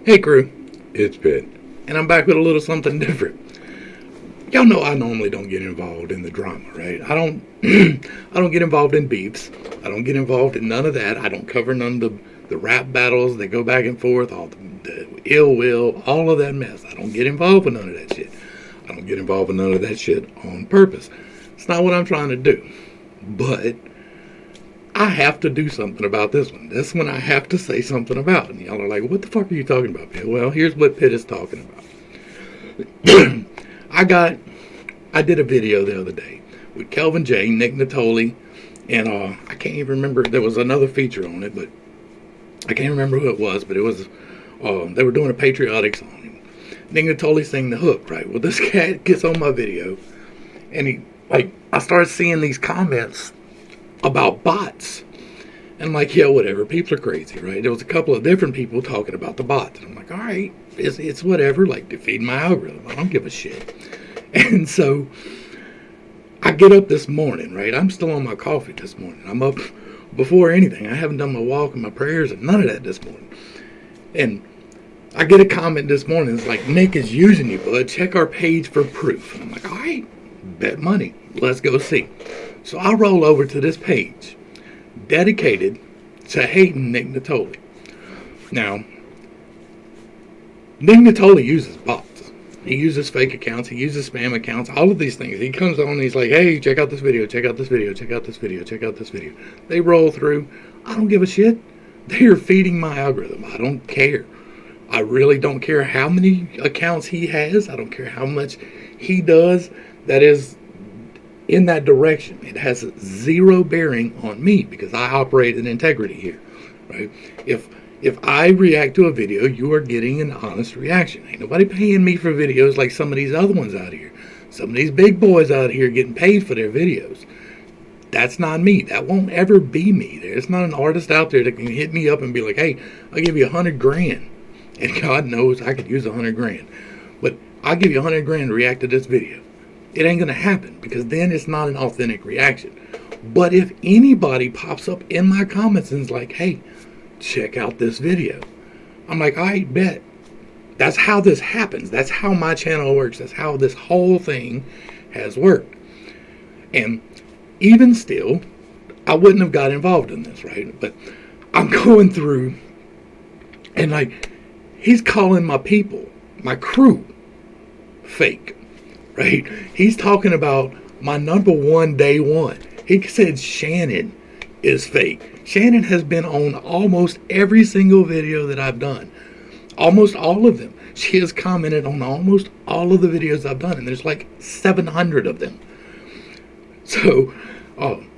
Hey crew, It's Pitt. and I'm back with a little something different. Y'all know I normally don't get involved in the drama, right? I don't I don't get involved in beefs. I don't get involved in none of that. I don't cover none of the rap battles that go back and forth, all the ill will, all of that mess. I don't get involved with none of that shit. I don't get involved with none of that shit on purpose. It's not what I'm trying to do. But I have to do something about this one. This one I have to say something about. And y'all are like, what the fuck are you talking about, Pitt? Well, here's what Pitt is talking about. I did a video the other day with Kelvin J, Nick Natoli, and I can't even remember. There was another feature on it, but I can't remember who it was. But it was they were doing a patriotic song. Nick Natoli sang the hook, right? Well, this cat gets on my video, and I started seeing these comments about bots. And I'm like, yeah, whatever. People are crazy, right? There was a couple of different people talking about the bots. And I'm like, all right, it's whatever. Like, defeat my algorithm. I don't give a shit. And so I get up this morning, right? I'm still on my coffee this morning. I'm up before anything. I haven't done my walk and my prayers and none of that this morning. And I get a comment this morning. It's like, Nick is using you, bud. Check our page for proof. And I'm like, all right, bet money. Let's go see. So I roll over to this page dedicated to hating Nick Natoli. Now, Nick Natoli uses bots. He uses fake accounts. He uses spam accounts. All of these things. He comes on and he's like, hey, check out this video. Check out this video. Check out this video. Check out this video. They roll through. I don't give a shit. They are feeding my algorithm. I don't care. I really don't care how many accounts he has. I don't care how much he does. That is in that direction. It has zero bearing on me because I operate in integrity here, right? If I react to a video, you are getting an honest reaction. Ain't nobody paying me for videos like some of these other ones out here. Some of these big boys out here getting paid for their videos. That's not me. That won't ever be me. There's not an artist out there that can hit me up and be like, hey, I'll give you $100 grand. And God knows I could use $100 grand. But I'll give you $100 grand to react to this video. It ain't going to happen because then it's not an authentic reaction. But if anybody pops up in my comments and is like, hey, check out this video, I'm like, I bet. That's how this happens. That's how my channel works. That's how this whole thing has worked. And even still, I wouldn't have got involved in this, right? But I'm going through and like, he's calling my people, my crew, fake. Right? He's talking about my number one day one. He said Shannon is fake. Shannon has been on almost every single video that I've done. Almost all of them. She has commented on almost all of the videos I've done, and there's like 700 of them. So,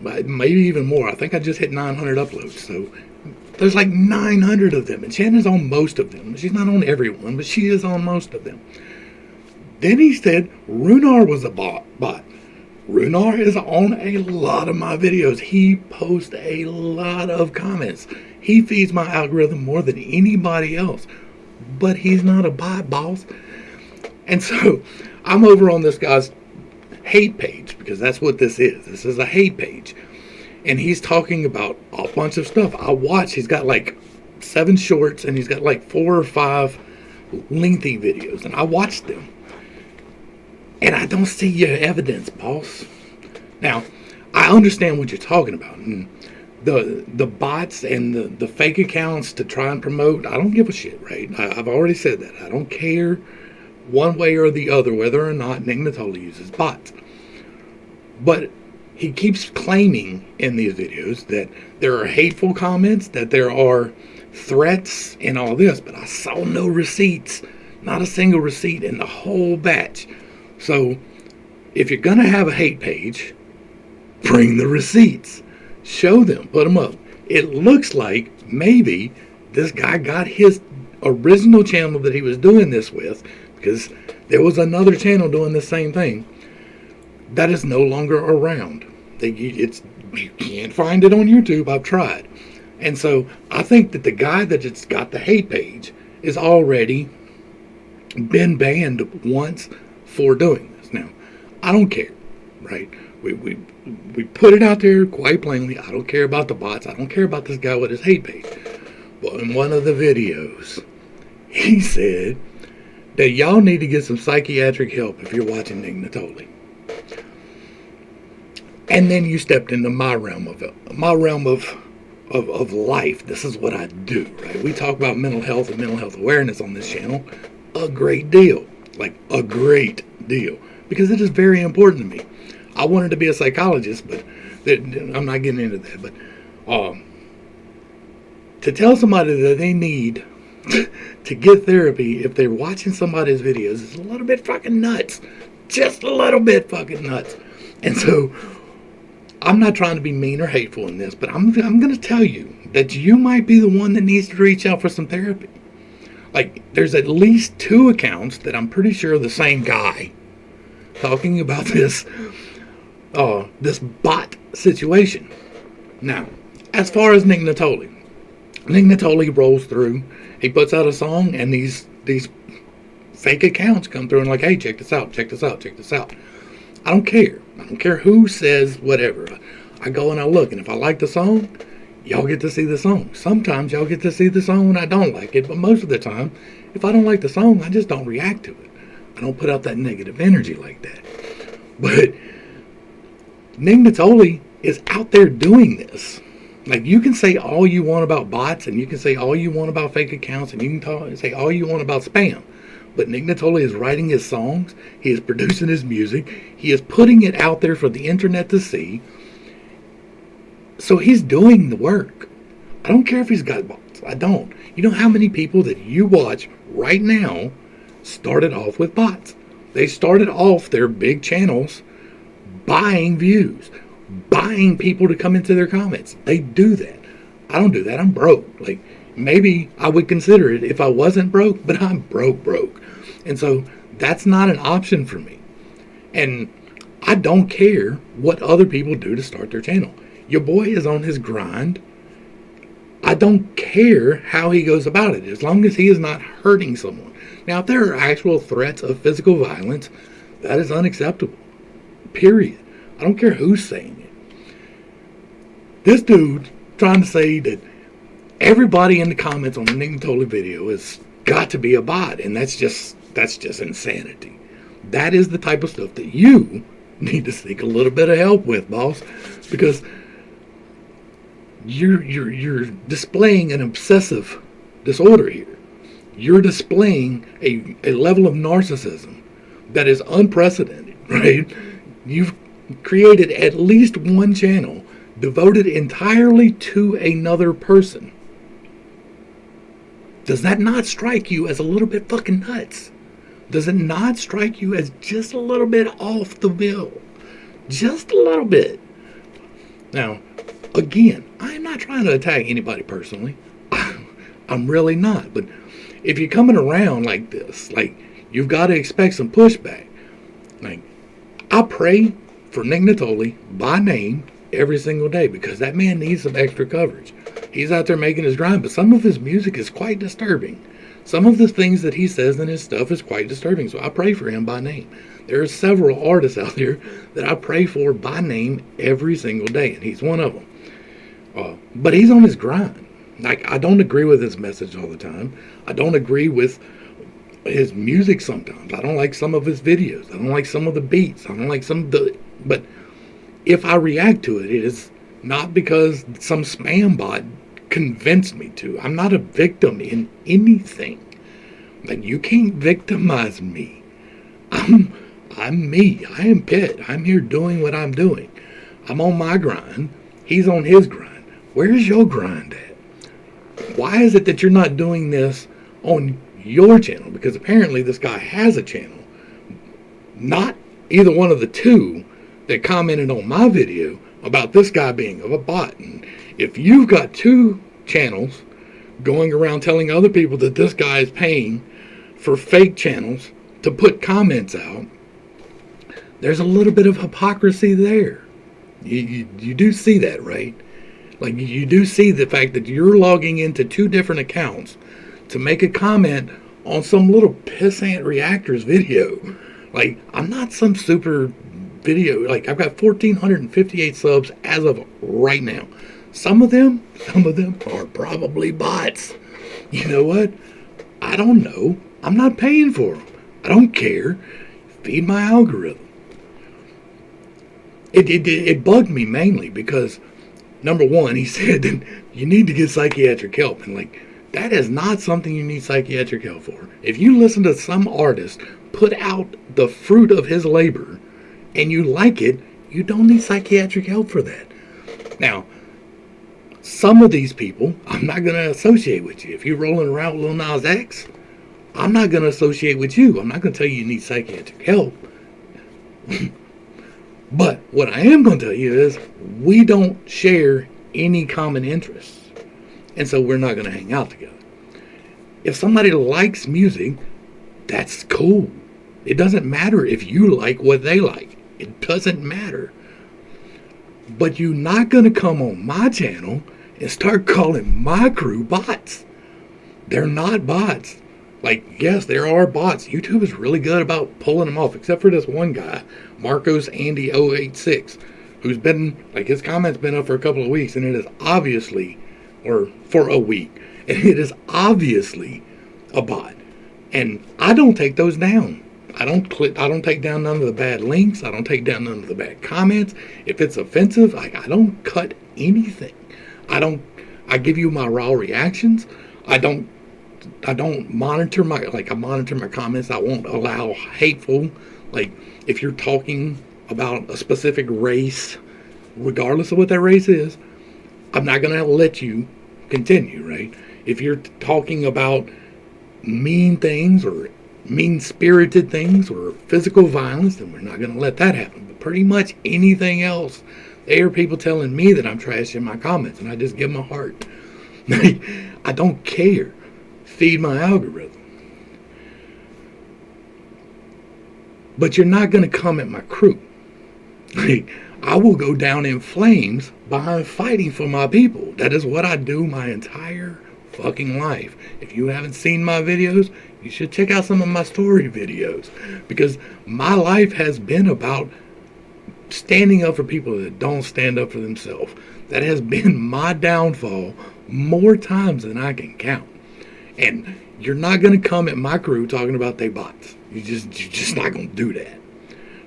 maybe even more. I think I just hit 900 uploads. So, there's like 900 of them, and Shannon's on most of them. She's not on every one, but she is on most of them. Then he said Runar was a bot. Runar is on a lot of my videos. He posts a lot of comments. He feeds my algorithm more than anybody else. But he's not a bot, boss. And so I'm over on this guy's hate page because that's what this is. This is a hate page. And he's talking about a bunch of stuff. I watch. He's got like 7 shorts and he's got like 4 or 5 lengthy videos. And I watched them. And I don't see your evidence, boss. Now, I understand what you're talking about. And the bots and the fake accounts to try and promote, I don't give a shit, right? I've already said that. I don't care one way or the other whether or not Nick Natoli uses bots. But he keeps claiming in these videos that there are hateful comments, that there are threats and all this. But I saw no receipts, not a single receipt in the whole batch. So, if you're going to have a hate page, bring the receipts. Show them. Put them up. It looks like maybe this guy got his original channel that he was doing this with, because there was another channel doing the same thing, that is no longer around. You can't find it on YouTube. I've tried. And so, I think that the guy that just got the hate page is already been banned once for doing this. Now, I don't care, right? We put it out there quite plainly. I don't care about the bots. I don't care about this guy with his hate page. But in one of the videos, he said that y'all need to get some psychiatric help if you're watching Nick Natoli. And then you stepped into my realm of life. This is what I do, right? We talk about mental health and mental health awareness on this channel a great deal. Like, a great deal. Because it is very important to me. I wanted to be a psychologist, but I'm not getting into that. But to tell somebody that they need to get therapy if they're watching somebody's videos is a little bit fucking nuts. Just a little bit fucking nuts. And so, I'm not trying to be mean or hateful in this, but I'm going to tell you that you might be the one that needs to reach out for some therapy. Like, there's at least 2 accounts that I'm pretty sure are the same guy talking about this bot situation. Now, as far as Nick Natoli rolls through, he puts out a song, and these fake accounts come through and like, hey, check this out, check this out, check this out. I don't care. I don't care who says whatever. I go and I look, and if I like the song, y'all get to see the song. Sometimes y'all get to see the song when I don't like it, but most of the time, if I don't like the song, I just don't react to it. I don't put out that negative energy like that. But Nick Natoli is out there doing this. Like, you can say all you want about bots, and you can say all you want about fake accounts, and you can say all you want about spam. But Nick Natoli is writing his songs, he is producing his music, he is putting it out there for the internet to see. So he's doing the work. I don't care if he's got bots. I don't. You know how many people that you watch right now started off with bots? They started off their big channels buying views, buying people to come into their comments. They do that. I don't do that. I'm broke. Like, maybe I would consider it if I wasn't broke, but I'm broke. And so that's not an option for me. And I don't care what other people do to start their channel. Your boy is on his grind. I don't care how he goes about it, as long as he is not hurting someone. Now, if there are actual threats of physical violence, that is unacceptable. Period. I don't care who's saying it. This dude trying to say that everybody in the comments on the Nick Natoli video has got to be a bot, and that's just insanity. That is the type of stuff that you need to seek a little bit of help with, boss, because you're displaying an obsessive disorder here. You're displaying a level of narcissism that is unprecedented, right? You've created at least one channel devoted entirely to another person. Does that not strike you as a little bit fucking nuts? Does it not strike you as just a little bit off the bill? Just a little bit. Now, again, I'm not trying to attack anybody personally. I'm really not. But if you're coming around like this, like, you've got to expect some pushback. Like, I pray for Nick Natoli by name every single day, because that man needs some extra coverage. He's out there making his grind, but some of his music is quite disturbing. Some of the things that he says in his stuff is quite disturbing, so I pray for him by name. There are several artists out there that I pray for by name every single day, and he's one of them. But he's on his grind. Like, I don't agree with his message all the time. I don't agree with his music sometimes. I don't like some of his videos. I don't like some of the beats. I don't like some of the... But if I react to it, it is not because some spam bot convinced me to. I'm not a victim in anything. Like, you can't victimize me. I'm me. I am Pitt. I'm here doing what I'm doing. I'm on my grind. He's on his grind. Where's your grind at? Why is it that you're not doing this on your channel? Because apparently this guy has a channel. Not either one of the two that commented on my video about this guy being a bot. And if you've got 2 channels going around telling other people that this guy is paying for fake channels to put comments out, there's a little bit of hypocrisy there. You do see that, right? Like, you do see the fact that you're logging into 2 different accounts to make a comment on some little pissant reactor's video. Like, I'm not some super video. Like, I've got 1,458 subs as of right now. Some of them are probably bots. You know what? I don't know. I'm not paying for them. I don't care. Feed my algorithm. It bugged me mainly because, number one, he said that you need to get psychiatric help. And like, that is not something you need psychiatric help for. If you listen to some artist put out the fruit of his labor and you like it, you don't need psychiatric help for that. Now, some of these people, I'm not going to associate with you. If you're rolling around with Lil Nas X, I'm not going to associate with you. I'm not going to tell you you need psychiatric help. But what I am going to tell you is we don't share any common interests. And so we're not going to hang out together. If somebody likes music, that's cool. It doesn't matter if you like what they like. It doesn't matter. But you're not going to come on my channel and start calling my crew bots. They're not bots. Like, yes, there are bots. YouTube is really good about pulling them off, except for this one guy, Marcos Andy 086, who's been, like, his comment's been up for a couple of weeks, and it is obviously, or for a week, and it is obviously a bot. And I don't take those down. I don't take down none of the bad links. I don't take down none of the bad comments. If it's offensive, like, I don't cut anything. I give you my raw reactions. I don't monitor I monitor my comments. I won't allow hateful, like, if you're talking about a specific race, regardless of what that race is, I'm not going to let you continue, right? If you're talking about mean things or mean-spirited things or physical violence, then we're not going to let that happen. But pretty much anything else, there are people telling me that I'm trashing my comments, and I just give them a heart. I don't care. Feed my algorithm. But you're not going to come at my crew. I will go down in flames behind fighting for my people. That is what I do my entire fucking life. If you haven't seen my videos, you should check out some of my story videos, because my life has been about standing up for people that don't stand up for themselves. That has been my downfall more times than I can count. And you're not going to come at my crew talking about they bots. You're just not going to do that.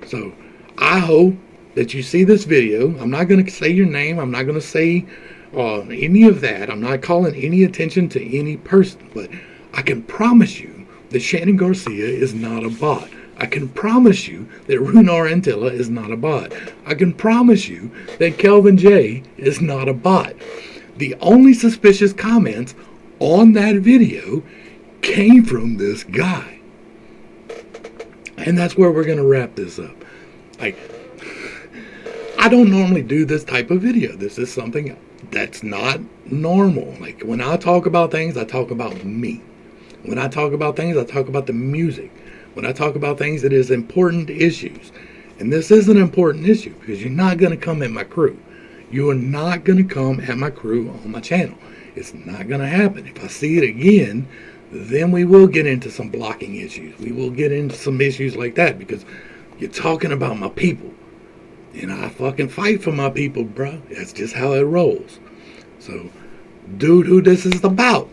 So I hope that you see this video. I'm not going to say your name. I'm not going to say any of that. I'm not calling any attention to any person. But I can promise you that Shannon Garcia is not a bot. I can promise you that Runar Antilla is not a bot. I can promise you that Kelvin J is not a bot. The only suspicious comments on that video came from this guy. And that's where we're going to wrap this up. Like, I don't normally do this type of video. This is something that's not normal. Like, when I talk about things, I talk about me. When I talk about things, I talk about the music. When I talk about things, it is important issues. And this is an important issue because you're not going to come at my crew. You are not going to come at my crew on my channel. It's not going to happen. If I see it again, then we will get into some blocking issues. We will get into some issues like that because you're talking about my people. And I fucking fight for my people, bro. That's just how it rolls. So, dude who this is about,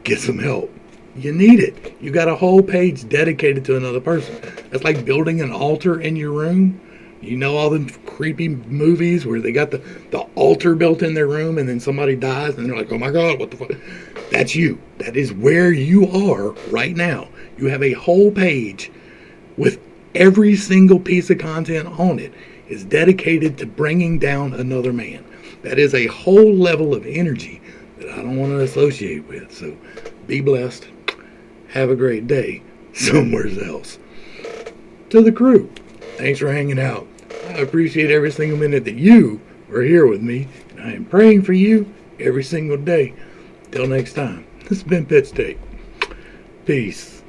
get some help. You need it. You got a whole page dedicated to another person. That's like building an altar in your room. You know all them creepy movies where they got the altar built in their room and then somebody dies and they're like, oh my God, what the fuck? That's you. That is where you are right now. You have a whole page with every single piece of content on it is dedicated to bringing down another man. That is a whole level of energy that I don't want to associate with. So be blessed. Have a great day somewhere else. To the crew, thanks for hanging out. I appreciate every single minute that you are here with me, and I am praying for you every single day. Till next time, this has been Pittstake. Peace.